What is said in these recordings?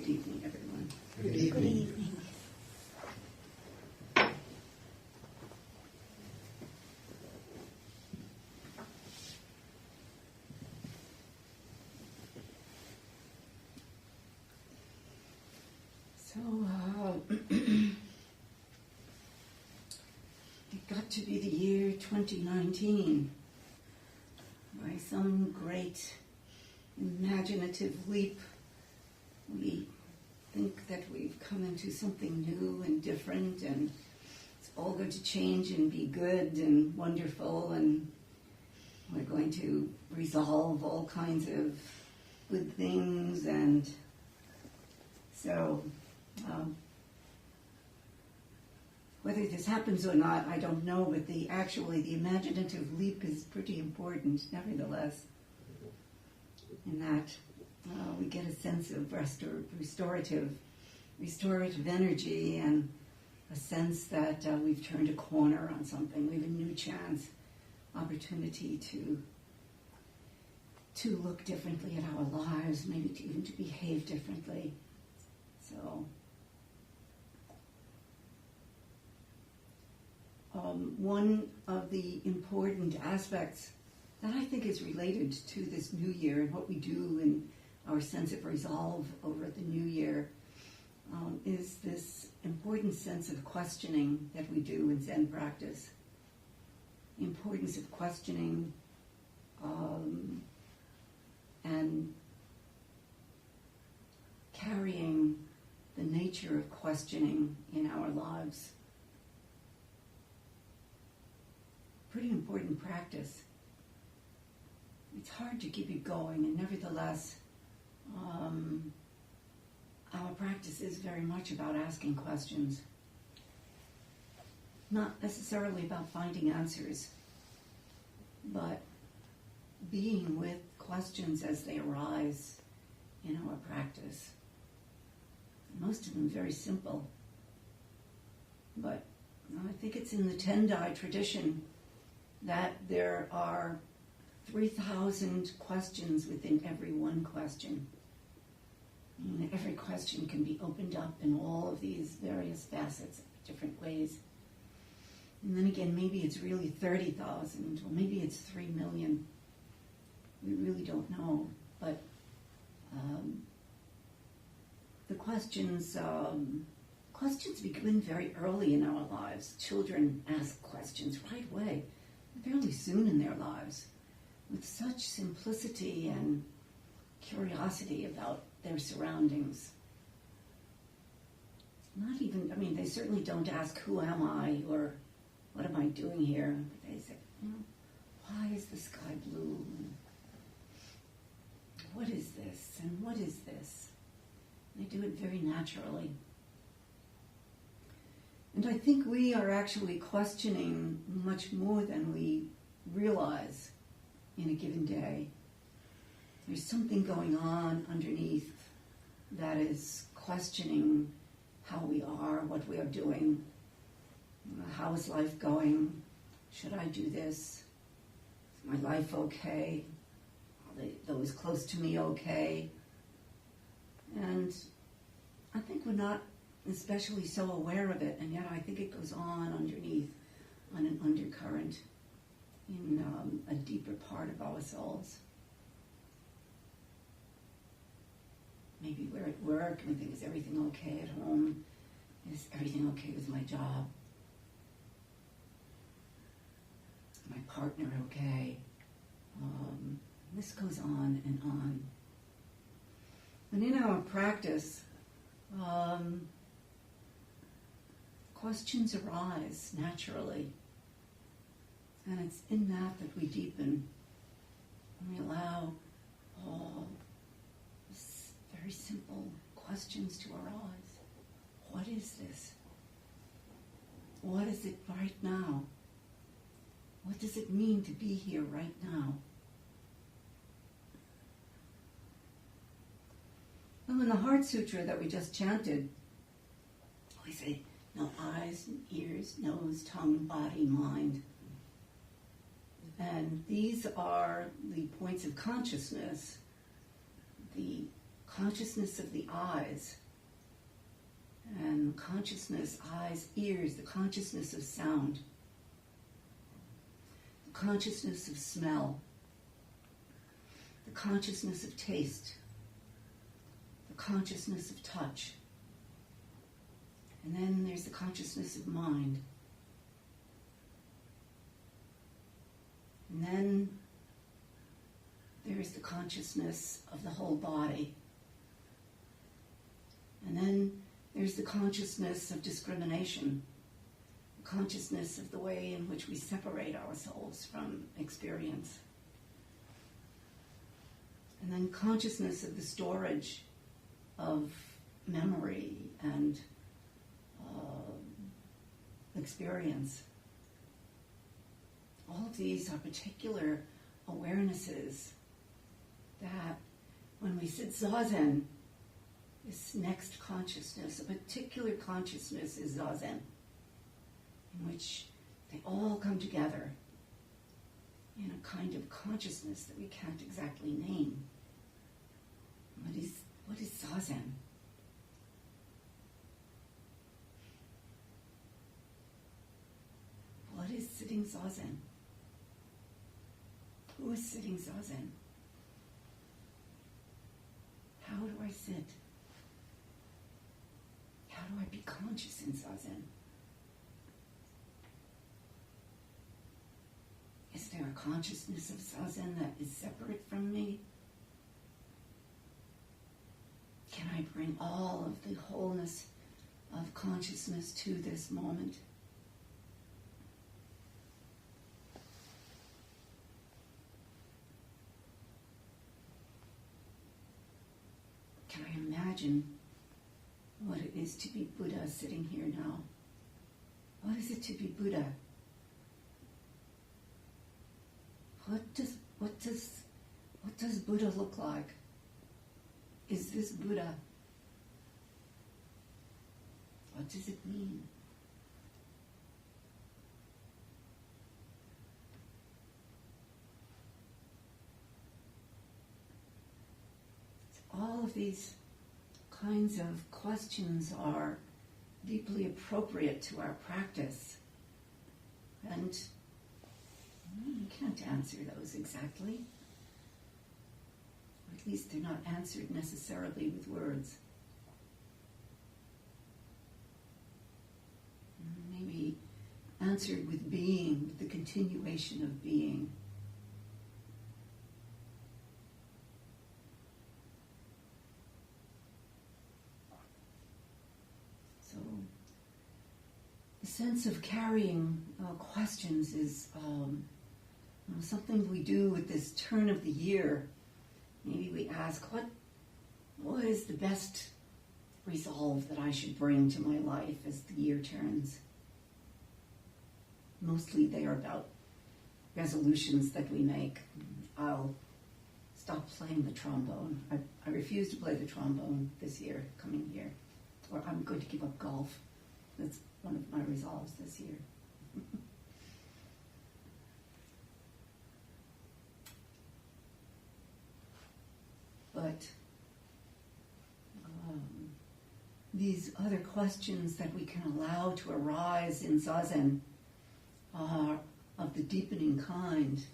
evening, everyone. Good evening. Good evening. So, it got to be the year 2019. By some great imaginative leap, we think that we've come into something new and different, and it's all going to change and be good and wonderful, and we're going to resolve all kinds of good things. And so whether this happens or not, I don't know, but the imaginative leap is pretty important nevertheless, in that we get a sense of restorative energy, and a sense that we've turned a corner on something. We have a new chance, opportunity to look differently at our lives, maybe even to behave differently. So, one of the important aspects that I think is related to this new year and what we do in our sense of resolve over the new year is this important sense of questioning that we do in Zen practice. The importance of questioning and carrying the nature of questioning in our lives. Pretty important practice. It's hard to keep it going, and nevertheless, our practice is very much about asking questions. Not necessarily about finding answers, but being with questions as they arise in our practice. Most of them very simple, but I think it's in the Tendai tradition that there are 3,000 questions within every one question. And every question can be opened up in all of these various facets, different ways. And then again, maybe it's really 30,000, or maybe it's 3 million. We really don't know. But the questions begin very early in our lives. Children ask questions right away, fairly soon in their lives, with such simplicity and curiosity about their surroundings. Not even, they certainly don't ask, who am I, or what am I doing here? But they say, why is the sky blue? And what is this? And what is this? They do it very naturally. And I think we are actually questioning much more than we realize in a given day. There's something going on underneath that is questioning how we are, what we are doing, how is life going, should I do this, is my life okay, are those close to me okay? And I think we're not especially so aware of it, and yet I think it goes on underneath, on an undercurrent, in a deeper part of our souls. Maybe we're at work and we think, is everything okay at home? Is everything okay with my job? Is my partner okay? This goes on and on. And in our practice, questions arise naturally. And it's in that we deepen. And we allow very simple questions to arise. What is this? What is it right now? What does it mean to be here right now? Well, in the Heart Sutra that we just chanted, we say, no eyes, ears, nose, tongue, body, mind. And these are the points of consciousness, the consciousness of the eyes, and consciousness, eyes, ears, the consciousness of sound, the consciousness of smell, the consciousness of taste, the consciousness of touch, and then there's the consciousness of mind. And then there is the consciousness of the whole body. And then there's the consciousness of discrimination, the consciousness of the way in which we separate ourselves from experience. And then consciousness of the storage of memory and experience. All of these are particular awarenesses that when we sit zazen, this next consciousness, a particular consciousness is zazen, in which they all come together in a kind of consciousness that we can't exactly name. What is zazen? What is sitting zazen? Who is sitting zazen? How do I sit? How do I be conscious in zazen? Is there a consciousness of zazen that is separate from me? Can I bring all of the wholeness of consciousness to this moment? Can I imagine what it is to be Buddha sitting here now? What is it to be Buddha? What does Buddha look like? Is this Buddha? What does it mean? All of these kinds of questions are deeply appropriate to our practice. And you can't answer those exactly. Or at least they're not answered necessarily with words. Maybe answered with being, with the continuation of being. So, the sense of carrying questions is something we do with this turn of the year. Maybe we ask, what is the best resolve that I should bring to my life as the year turns? Mostly they are about resolutions that we make. I'll stop playing the trombone. I refuse to play the trombone this year, coming year. Or I'm going to give up golf. That's one of my resolves this year. But these other questions that we can allow to arise in zazen are of the deepening kind,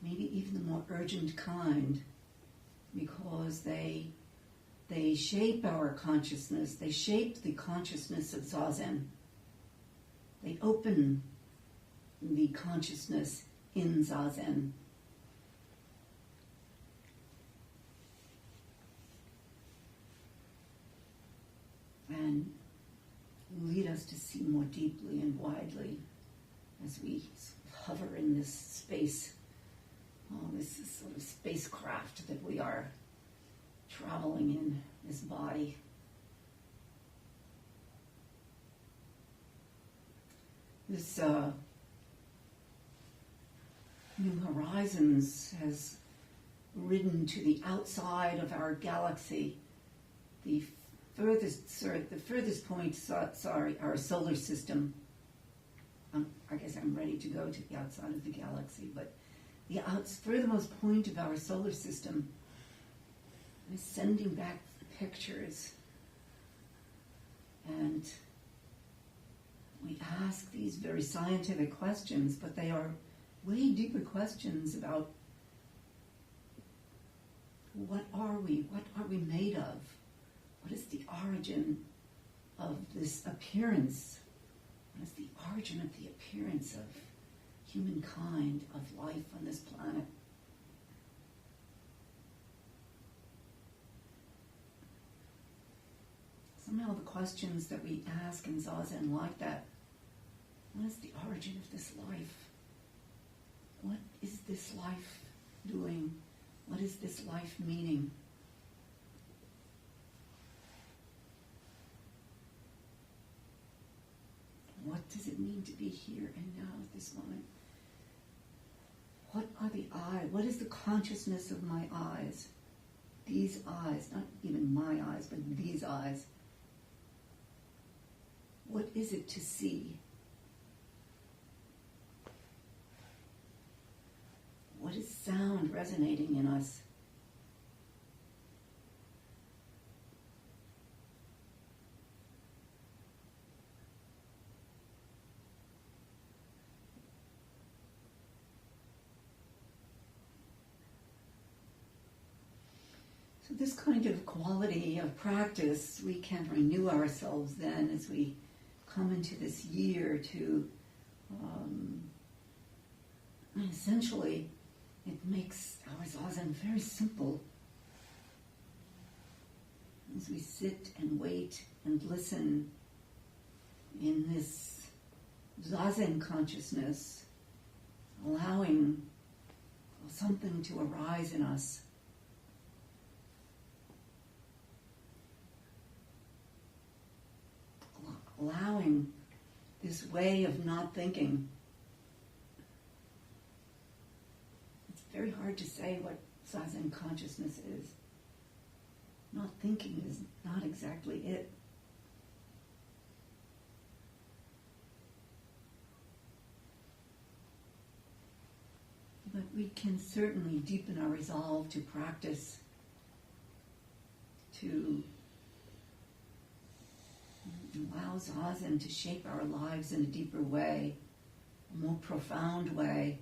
maybe even the more urgent kind, because they shape our consciousness, they shape the consciousness of zazen. They open the consciousness in zazen. And lead us to see more deeply and widely as we hover in this space, this sort of spacecraft that we are traveling in this body. This New Horizons has ridden to the outside of our galaxy, the furthest point, our solar system. I guess I'm ready to go to the outside of the galaxy, but the furthermost point of our solar system, is sending back pictures. And we ask these very scientific questions, but they are way deeper questions about what are we? What are we made of? What is the origin of this appearance? What is the origin of the appearance of humankind, of life on this planet? Somehow the questions that we ask in Zazen like that. What is the origin of this life? What is this life doing? What is this life meaning? What does it mean to be here and now at this moment? What are the eyes? What is the consciousness of my eyes? These eyes, not even my eyes, but these eyes. What is it to see? What is sound resonating in us? So this kind of quality of practice, we can renew ourselves then as we come into this year to essentially it makes our zazen very simple. As we sit and wait and listen in this zazen consciousness, allowing something to arise in us. Allowing this way of not thinking. It's very hard to say what Zazen consciousness is. Not thinking is not exactly it. But we can certainly deepen our resolve to practice, to allow Zazen to shape our lives in a deeper way, a more profound way,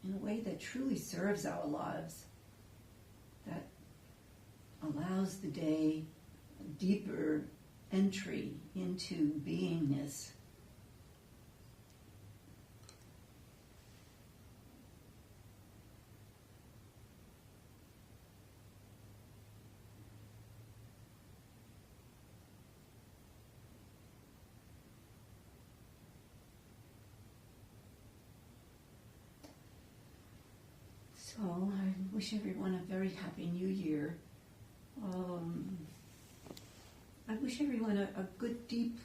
in a way that truly serves our lives, that allows the day a deeper entry into beingness. So I wish everyone a very happy new year. I wish everyone a good, deep,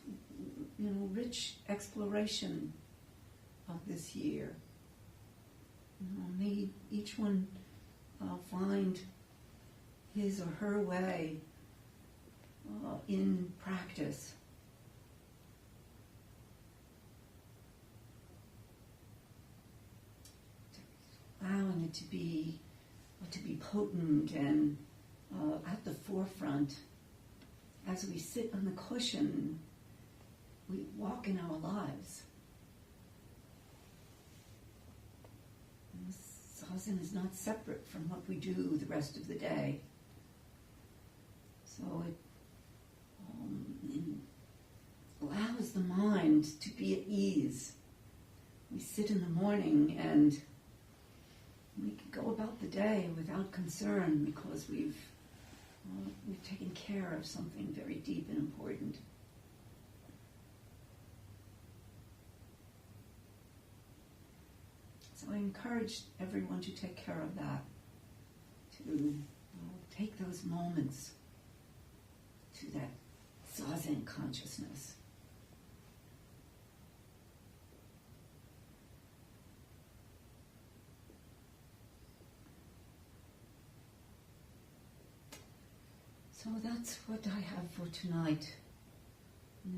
rich exploration of this year. May each one find his or her way in practice. Allowing it to be potent and at the forefront. As we sit on the cushion, we walk in our lives. And Zazen is not separate from what we do the rest of the day. So it allows the mind to be at ease. We sit in the morning and we can go about the day without concern because we've taken care of something very deep and important. So I encourage everyone to take care of that, to take those moments to that Zazen consciousness. So that's what I have for tonight.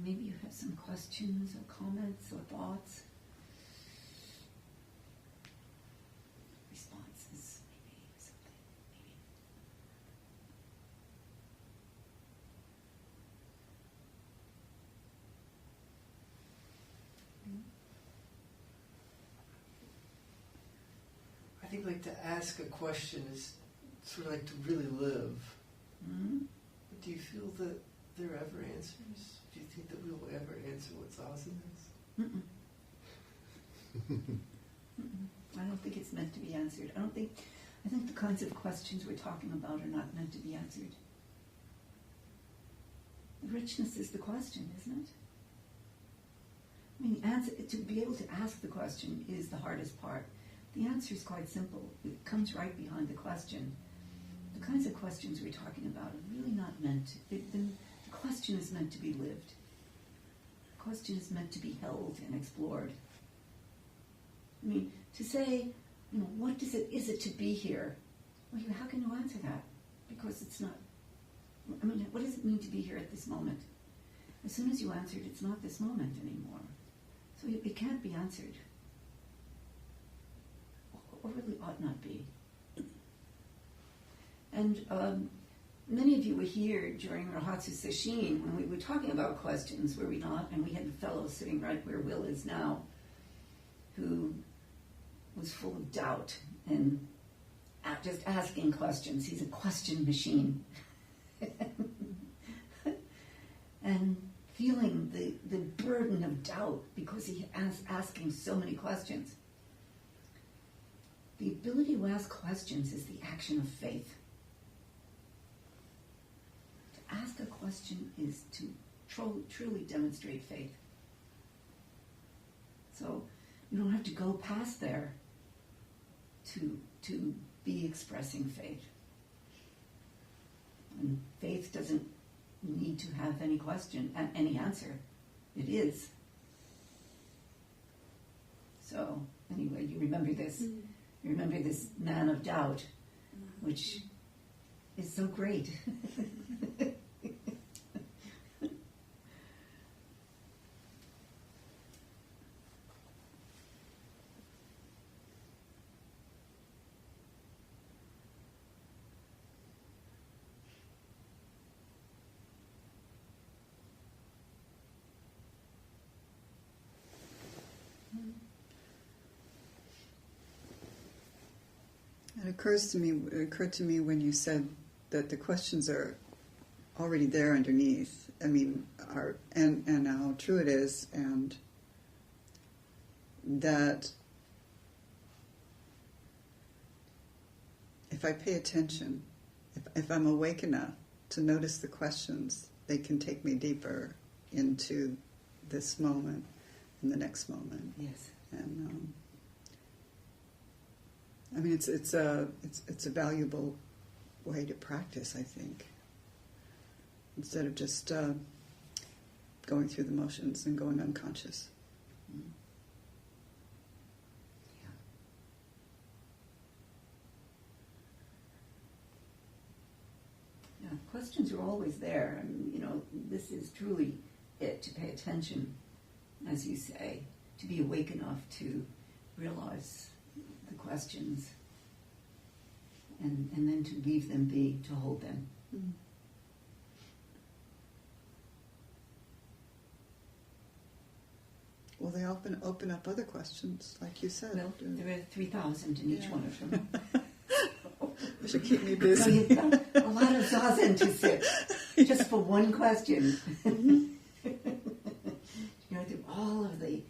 Maybe you have some questions or comments or thoughts. Responses, maybe something, maybe. like to ask a question is sort of like to really live. Mm-hmm. But do you feel that there are ever answers? Do you think that we will ever answer what Zazen is? Mm-mm. Mm-mm. I don't think it's meant to be answered. I think the kinds of questions we're talking about are not meant to be answered. The richness is the question, isn't it? I mean, to be able to ask the question is the hardest part. The answer is quite simple. It comes right behind the question. The kinds of questions we're talking about are really not meant to. The question is meant to be lived. The question is meant to be held and explored. I mean, to say, what is it to be here? Well, how can you answer that? Because it's not. I mean, what does it mean to be here at this moment? As soon as you answered, it's not this moment anymore. So it can't be answered. Or really ought not be. And many of you were here during Rahatsu Sesshin when we were talking about questions, were we not? And we had the fellow sitting right where Will is now, who was full of doubt and just asking questions. He's a question machine. And feeling the burden of doubt because he is asking so many questions. The ability to ask questions is the action of faith. To ask a question is to truly demonstrate faith. So you don't have to go past there to be expressing faith. And faith doesn't need to have any question, any answer. It is. So, anyway, you remember this. You remember this man of doubt, which is so great. It occurred to me when you said that the questions are already there underneath. I mean, and how true it is, and that if I pay attention, if I'm awake enough to notice the questions, they can take me deeper into this moment and the next moment. Yes. And I mean, it's a valuable way to practice, I think, instead of just going through the motions and going unconscious. Mm. Yeah. Yeah, questions are always there, and this is truly it, to pay attention, as you say, to be awake enough to realize the questions, and then to leave them be, to hold them. Mm. Well, they often open up other questions, like you said. Well, there are 3,000 in each one of them. It should keep me busy. So you've got a lot of zazen to sit, just for one question. Mm-hmm. Through all of the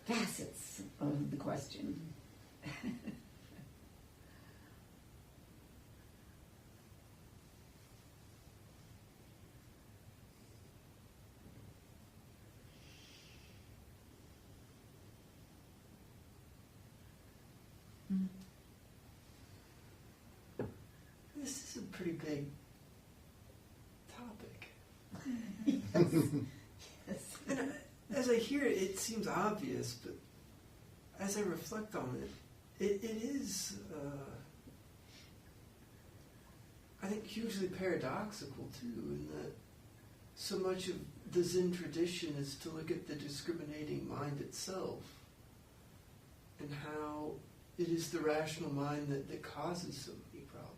facets of the question. This is a pretty big topic. Yes. And as I hear it, it seems obvious, but as I reflect on it, it is, I think, hugely paradoxical too, in that so much of the Zen tradition is to look at the discriminating mind itself and how it is the rational mind that causes so many problems.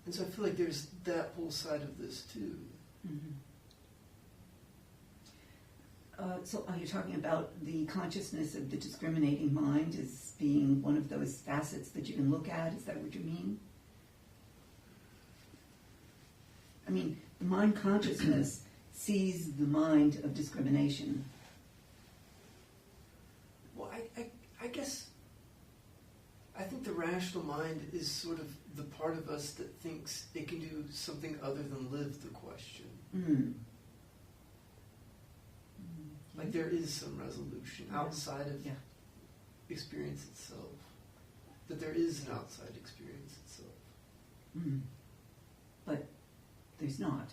And so I feel like there's that whole side of this too. Mm-hmm. So are you talking about the consciousness of the discriminating mind as being one of those facets that you can look at? Is that what you mean? I mean, the mind consciousness sees the mind of discrimination. Well, I guess I think the rational mind is sort of the part of us that thinks it can do something other than live the question. Mm. Like there is some resolution outside of Yeah. experience itself. That there is an outside experience itself. Mm. But there's not.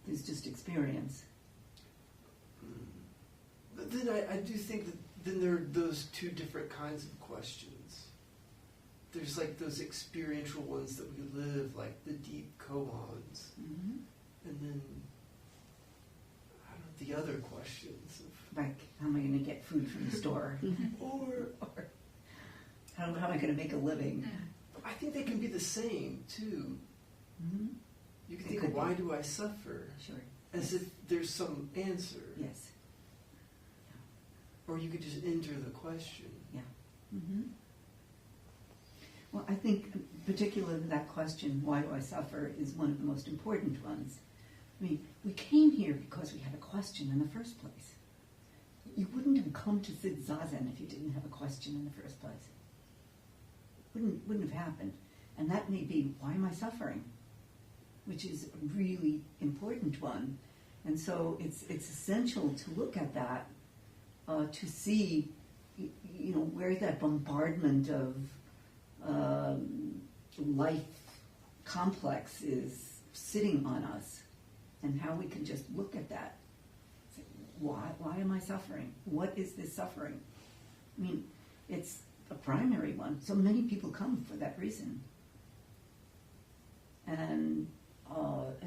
There's just experience. But then I do think that then there are those two different kinds of questions. There's like those experiential ones that we live, like the deep koans. Mm-hmm. And then, I don't know, the other questions of, Like, how am I going to get food from the store? or How am I going to make a living? I think they can be the same too. Mm-hmm. You can It think, could why be. do I suffer? Sure. As if there's some answer. Yes. Or you could just enter the question. Mm-hmm. Well, I think particularly that question, why do I suffer, is one of the most important ones. I mean, we came here because we had a question in the first place. You wouldn't have come to sit zazen if you didn't have a question in the first place. Wouldn't have happened. And that may be, why am I suffering? Which is a really important one. And so it's essential to look at that, to see, where that bombardment of life complex is sitting on us, and how we can just look at that. Say, why am I suffering? What is this suffering? I mean, it's a primary one. So many people come for that reason. And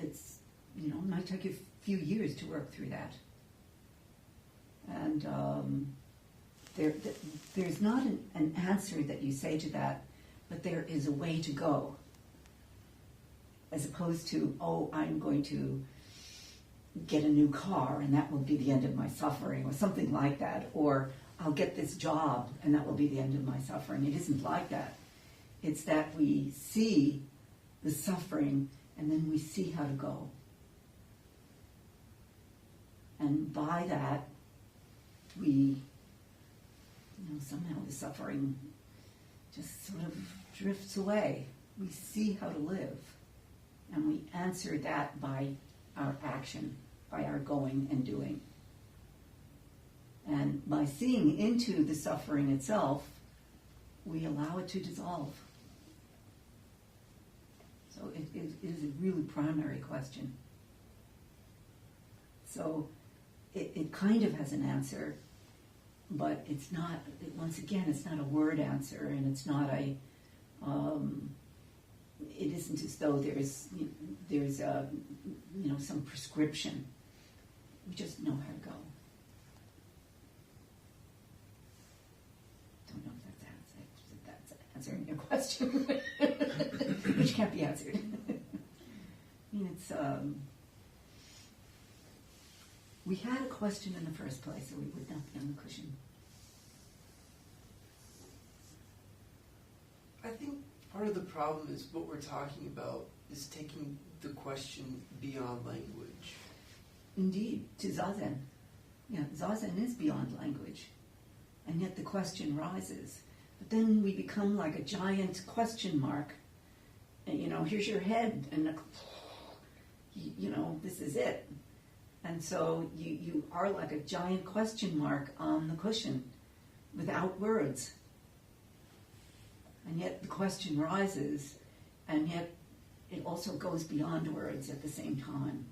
it's, it might take a few years to work through that. And there's not an answer that you say to that, but there is a way to go. As opposed to, I'm going to get a new car and that will be the end of my suffering, or something like that. Or I'll get this job and that will be the end of my suffering. It isn't like that. It's that we see the suffering and then we see how to go. And by that, we, somehow the suffering just sort of drifts away. We see how to live. And we answer that by our action, by our going and doing. And by seeing into the suffering itself, we allow it to dissolve. So it is a really primary question. So it kind of has an answer, but it's not, once again, it's not a word answer, and it's not it isn't as though there's some prescription. We just know how to go. Don't know if that's answering your question, which can't be answered. I mean, it's we had a question in the first place, or we would not be on the cushion. I think part of the problem is what we're talking about is taking the question beyond language. Indeed, to Zazen. Yeah, Zazen is beyond language. And yet the question rises. But then we become like a giant question mark. And, here's your head, and, this is it. And so you are like a giant question mark on the cushion without words. And yet the question rises, and yet it also goes beyond words at the same time.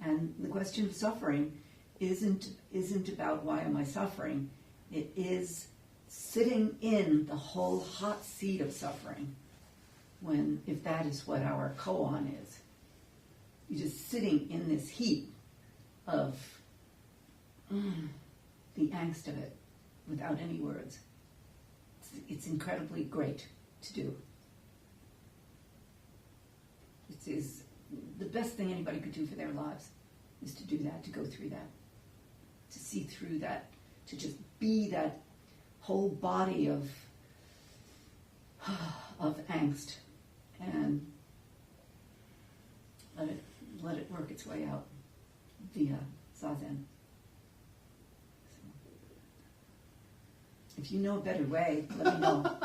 And the question of suffering isn't about why am I suffering. It is sitting in the whole hot seat of suffering, if that is what our koan is. You're just sitting in this heat of the angst of it without any words. It's incredibly great to do. It is the best thing anybody could do for their lives. is to do that, to go through that, to see through that, to just be that whole body of angst and let it work its way out via Zazen. So, if you know a better way, let me know.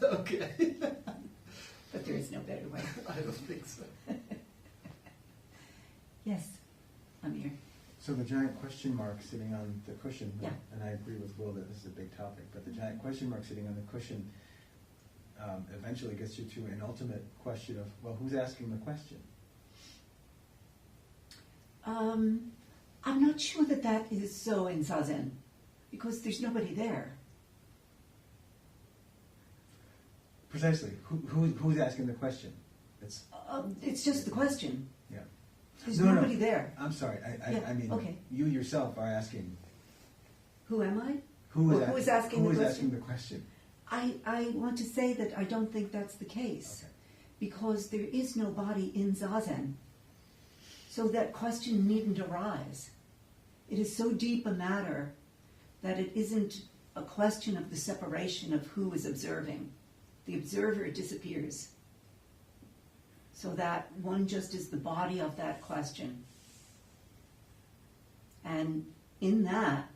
Okay. But there is no better way. I don't think so. Yes, Amir. So the giant question mark sitting on the cushion, Yeah. and I agree with Will that this is a big topic, but the giant question mark sitting on the cushion eventually gets you to an ultimate question of, well, who's asking the question? I'm not sure that is so in Zazen, because there's nobody there. Precisely. Who's asking the question? It's just the question. Yeah. There's No. nobody there. I'm sorry. Yeah, I mean, okay. you yourself are asking. Who am I? Who Who is asking the question? asking the question? I want to say that I don't think that's the case, Okay. because there is no body in Zazen. So that question needn't arise. It is so deep a matter that it isn't a question of the separation of who is observing. The observer disappears. So that one just is the body of that question. And in that,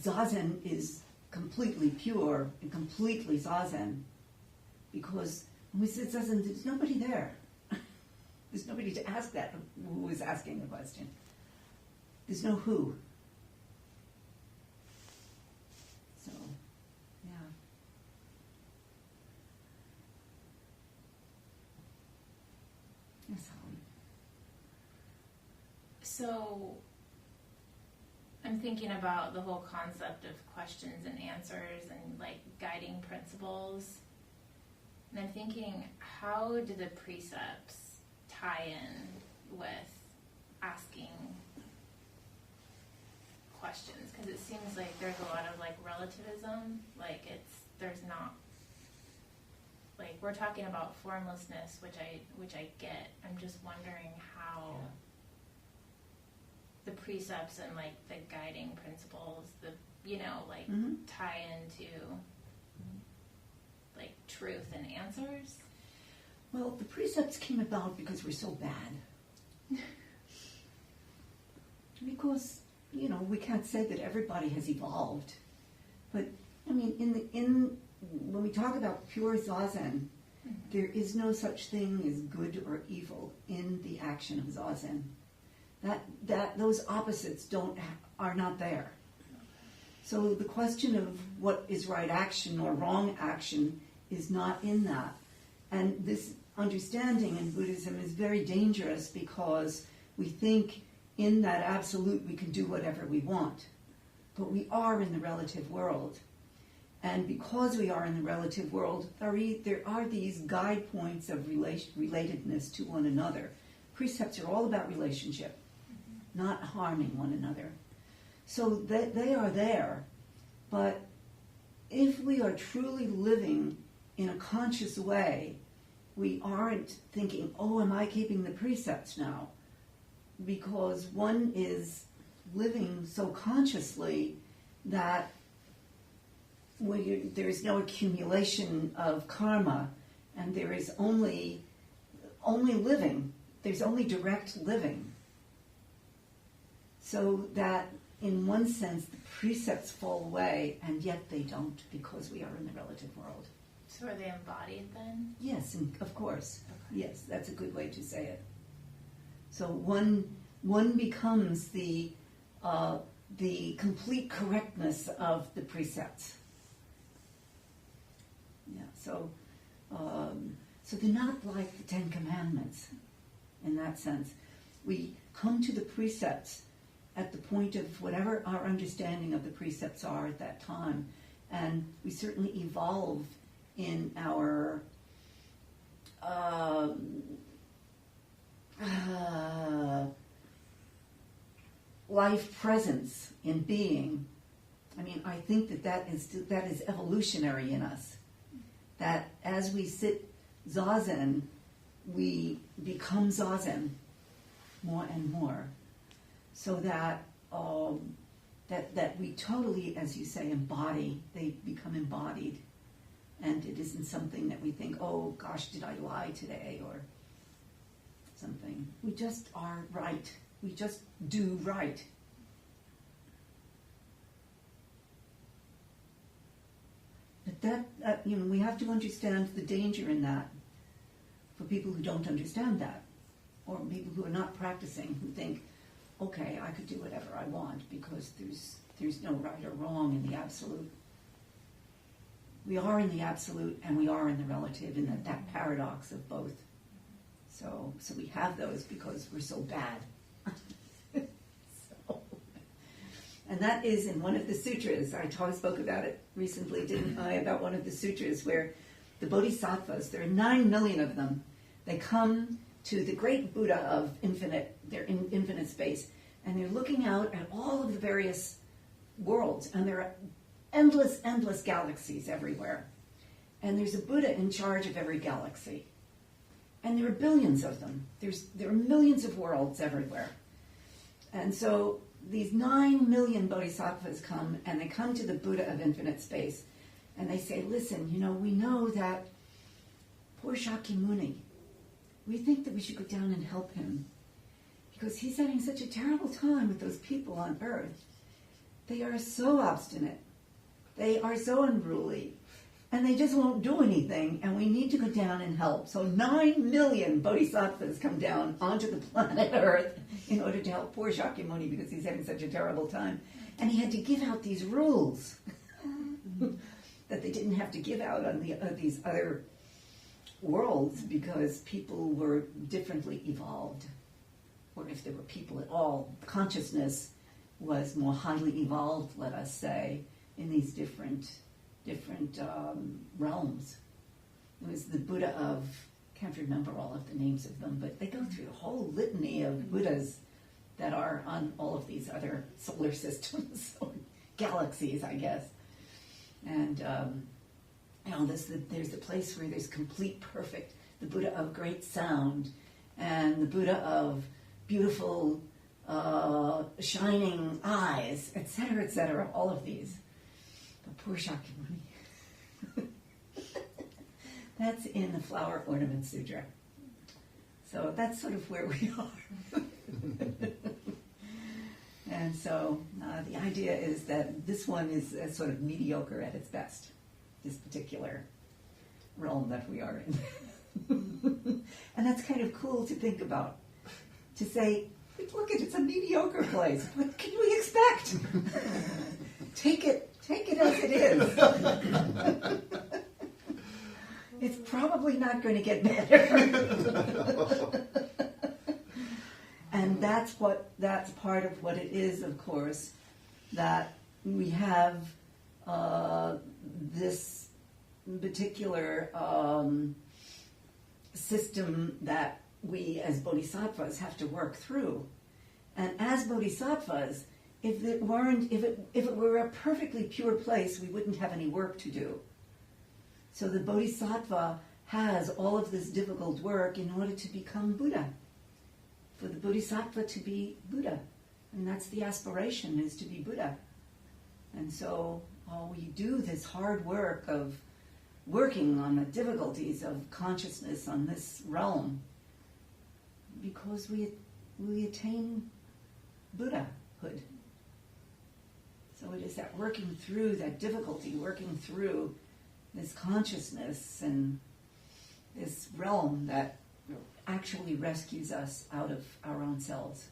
Zazen is completely pure and completely Zazen. Because when we say Zazen, there's nobody there. There's nobody to ask that, who is asking the question. There's no who. So, yeah. Yes, Holly. So, I'm thinking about the whole concept of questions and answers and like guiding principles. And I'm thinking, how do the precepts tie in with asking questions? Because it seems like there's a lot of like relativism. Like there's not, like we're talking about formlessness, which I get. I'm just wondering how the precepts and like the guiding principles, tie into like truth and answers. Well, the precepts came about because we're so bad. Because, we can't say that everybody has evolved. But, I mean, when we talk about pure Zazen, there is no such thing as good or evil in the action of Zazen. Those opposites are not there. So the question of what is right action or wrong action is not in that. And this understanding in Buddhism is very dangerous because we think in that absolute we can do whatever we want. But we are in the relative world. And because we are in the relative world, there are these guide points of relatedness to one another. Precepts are all about relationship, not harming one another. So they are there. But if we are truly living in a conscious way, we aren't thinking, oh, am I keeping the precepts now? Because one is living so consciously that there is no accumulation of karma, and there is only living. There's only direct living. So that, in one sense, the precepts fall away, and yet they don't, because we are in the relative world. So are they embodied then? Yes, and of course. Okay. Yes, that's a good way to say it. So one becomes the complete correctness of the precepts. Yeah. So they're not like the Ten Commandments in that sense. We come to the precepts at the point of whatever our understanding of the precepts are at that time, and we certainly evolve in our life presence in being. I mean, I think that is evolutionary in us. That as we sit zazen, we become Zazen more and more, so that that we totally, as you say, embody. They become embodied, and it isn't something that we think, oh gosh, did I lie today, or something. We just are right. We just do right. But that we have to understand the danger in that for people who don't understand that, or people who are not practicing, who think, okay, I could do whatever I want because there's no right or wrong in the absolute. We are in the absolute and we are in the relative, in that paradox of both. So we have those because we're so bad. And that is in one of the sutras. I spoke about it recently, didn't I? About one of the sutras where the bodhisattvas, there are 9 million of them, they come to the great Buddha of infinite, they're in infinite space, and they're looking out at all of the various worlds, and there are endless, endless galaxies everywhere. And there's a Buddha in charge of every galaxy. And there are billions of them. There are millions of worlds everywhere. And so these 9 million bodhisattvas come, and they come to the Buddha of infinite space, and they say, listen, we know that poor Shakyamuni, we think that we should go down and help him, because he's having such a terrible time with those people on earth. They are so obstinate. They are so unruly. And they just won't do anything, and we need to go down and help. So 9 million bodhisattvas come down onto the planet Earth in order to help poor Shakyamuni because he's having such a terrible time. And he had to give out these rules that they didn't have to give out on these other worlds because people were differently evolved. Or if there were people at all, consciousness was more highly evolved, let us say, in these different realms. It was the Buddha of, can't remember all of the names of them, but they go through a whole litany of Buddhas that are on all of these other solar systems, or galaxies, I guess. And there's the place where there's complete perfect, the Buddha of great sound, and the Buddha of beautiful shining eyes, etc., all of these. But poor Shakyamuni. That's in the Flower Ornament Sutra. So that's sort of where we are. And so the idea is that this one is sort of mediocre at its best, this particular realm that we are in. And that's kind of cool to think about. To say, look, it's a mediocre place. What can we expect? Take it as it is. It's probably not going to get better. And that's part of what it is, of course, that we have this particular system that we as bodhisattvas have to work through. And as bodhisattvas, if it were a perfectly pure place, we wouldn't have any work to do. So the bodhisattva has all of this difficult work in order to become Buddha. For the bodhisattva to be Buddha. And that's the aspiration, is to be Buddha. And so we do this hard work of working on the difficulties of consciousness on this realm because we attain Buddhahood. So it is that working through that difficulty, working through this consciousness and this realm that actually rescues us out of our own selves.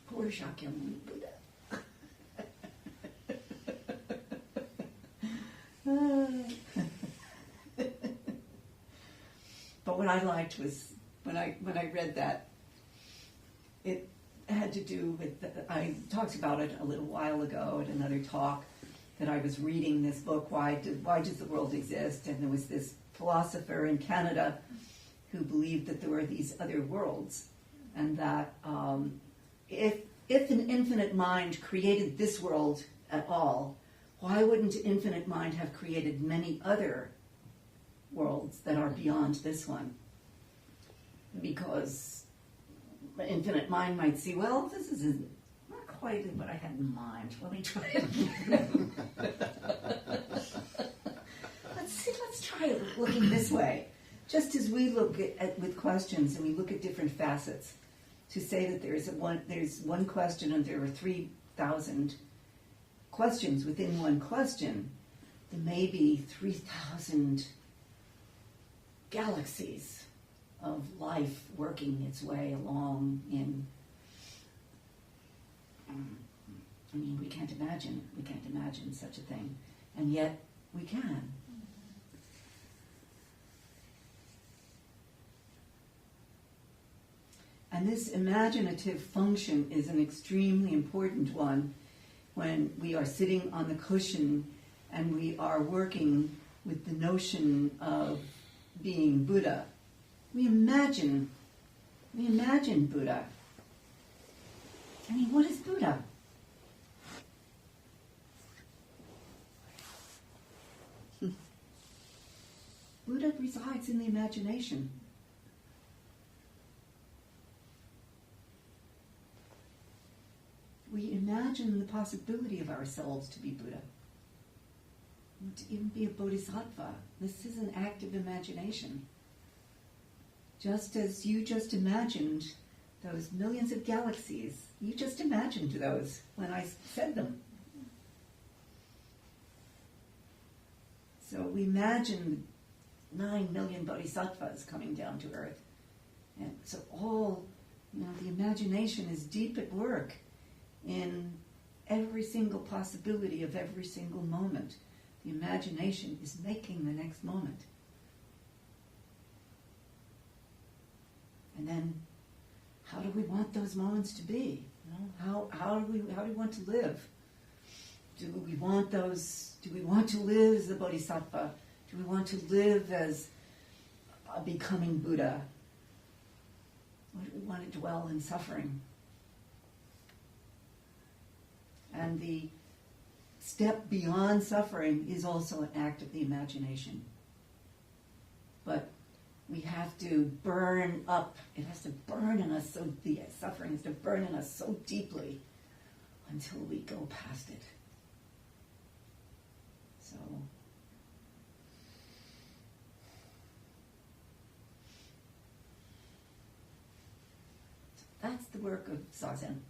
Poor Shakyamuni Buddha. But what I liked was when I read that, it had to do with, I talked about it a little while ago at another talk, that I was reading this book, Why Does the World Exist? And there was this philosopher in Canada who believed that there were these other worlds, and that if an infinite mind created this world at all, why wouldn't an infinite mind have created many other worlds that are beyond this one. Because infinite mind might see, well, this isn't not quite what I had in mind. Let me try it again. Let's try looking this way. Just as we look at with questions and we look at different facets, to say that there's one question and there are 3,000 questions within one question, there may be 3,000 galaxies of life working its way along in, I mean, we can't imagine such a thing, and yet we can. And this imaginative function is an extremely important one when we are sitting on the cushion and we are working with the notion of being Buddha. We imagine Buddha. I mean, what is Buddha? Buddha resides in the imagination. We imagine the possibility of ourselves to be Buddha, to even be a bodhisattva. This is an act of imagination. Just as you just imagined those millions of galaxies, you just imagined those when I said them. So we imagine 9 million bodhisattvas coming down to earth. And so all, the imagination is deep at work in every single possibility of every single moment. The imagination is making the next moment. And then, how do we want those moments to be? How do we want to live? Do we want to live as a bodhisattva? Do we want to live as a becoming Buddha? Or do we want to dwell in suffering? And the step beyond suffering is also an act of the imagination. But we have to burn up. It has to burn in us, so the suffering has to burn in us so deeply until we go past it. So that's the work of Zazen.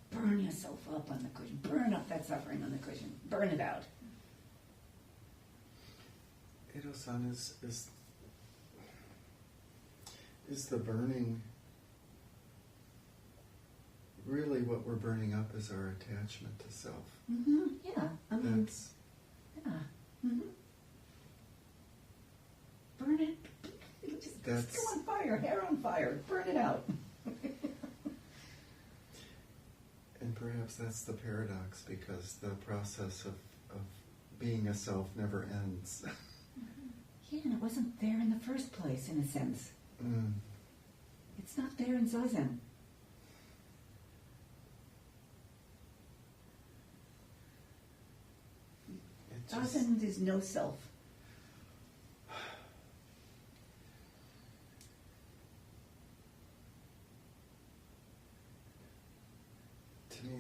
Burn yourself up on the cushion. Burn up that suffering on the cushion. Burn it out. Edo-san, is the burning really what we're burning up is our attachment to self? Mm-hmm. Yeah. I mean, yeah. Mm-hmm. Burn it. Just go on fire. Hair on fire. Burn it out. And perhaps that's the paradox, because the process of being a self never ends. Yeah, and it wasn't there in the first place, in a sense. Mm. It's not there in Zazen. Zazen is no self. To me,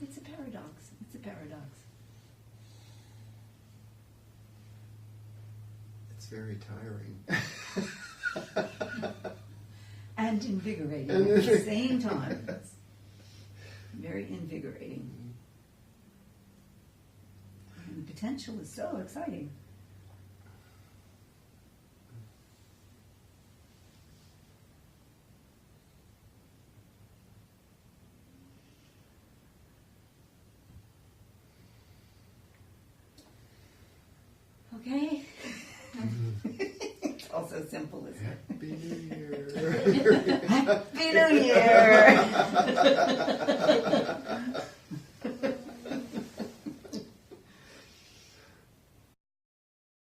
It's a paradox. It's a paradox. It's very tiring. And invigorating at the same time. Very invigorating. And the potential is so exciting. Okay? It's all so simple, isn't it? Happy New Year! Happy New Year!